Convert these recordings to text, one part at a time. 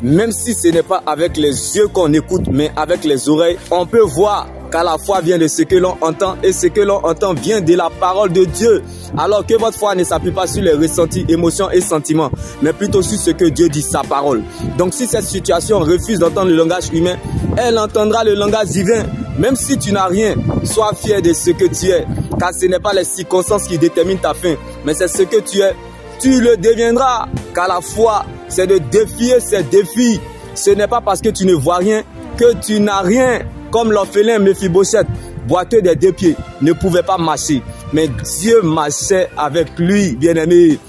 Même si ce n'est pas avec les yeux qu'on écoute, mais avec les oreilles, on peut voir qu'à la foi vient de ce que l'on entend et ce que l'on entend vient de la parole de Dieu. Alors que votre foi ne s'appuie pas sur les ressentis, émotions et sentiments, mais plutôt sur ce que Dieu dit, sa parole. Donc si cette situation refuse d'entendre le langage humain, elle entendra le langage divin. Même si tu n'as rien, sois fier de ce que tu es, car ce n'est pas les circonstances qui déterminent ta fin, mais c'est ce que tu es. Tu le deviendras, car la foi, c'est de défier ces défis. Ce n'est pas parce que tu ne vois rien que tu n'as rien. Comme l'orphelin Méphibosheth, boiteux des 2 pieds, ne pouvait pas marcher. Mais Dieu marchait avec lui, bien-aimé.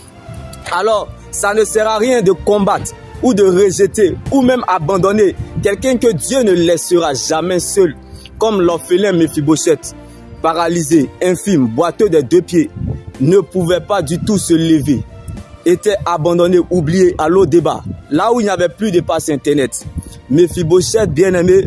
Alors, ça ne sert à rien de combattre ou de rejeter ou même abandonner quelqu'un que Dieu ne laissera jamais seul. Comme l'orphelin Méphibosheth, paralysé, infime, boiteux des 2 pieds, ne pouvait pas du tout se lever. Était abandonné, oublié à l'eau débat, là où il n'y avait plus de passe internet. Méphibosheth, bien-aimé,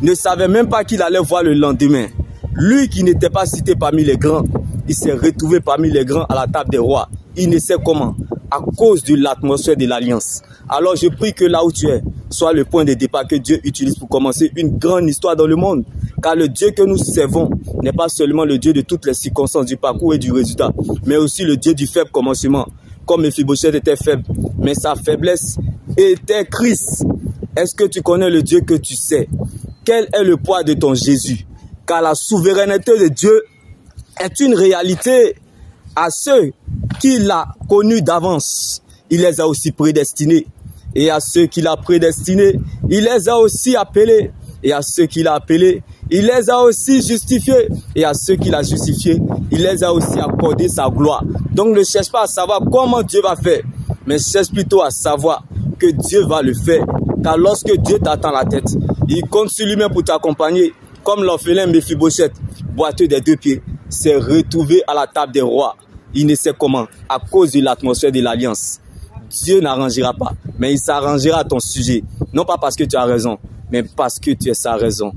ne savait même pas qu'il allait voir le lendemain. Lui qui n'était pas cité parmi les grands, il s'est retrouvé parmi les grands à la table des rois. Il ne sait comment, à cause de l'atmosphère de l'alliance. Alors je prie que là où tu es, soit le point de départ que Dieu utilise pour commencer une grande histoire dans le monde. Car le Dieu que nous servons n'est pas seulement le Dieu de toutes les circonstances du parcours et du résultat, mais aussi le Dieu du faible commencement. Comme Méphibosheth était faible, mais sa faiblesse était Christ. Est-ce que tu connais le Dieu que tu sais? Quel est le poids de ton Jésus? Car la souveraineté de Dieu est une réalité à ceux qu'il a connus d'avance. Il les a aussi prédestinés. Et à ceux qu'il a prédestinés, il les a aussi appelés. Et à ceux qu'il a appelés, il les a aussi justifiés. Et à ceux qu'il a justifiés, il les a aussi accordé sa gloire. Donc ne cherche pas à savoir comment Dieu va faire, mais cherche plutôt à savoir que Dieu va le faire. Car lorsque Dieu t'attend la tête, il compte sur lui-même pour t'accompagner. Comme l'orphelin Méphibosheth, boiteux des 2 pieds, s'est retrouvé à la table des rois. Il ne sait comment, à cause de l'atmosphère de l'alliance. Dieu n'arrangera pas, mais il s'arrangera à ton sujet. Non pas parce que tu as raison, mais parce que tu es sa raison.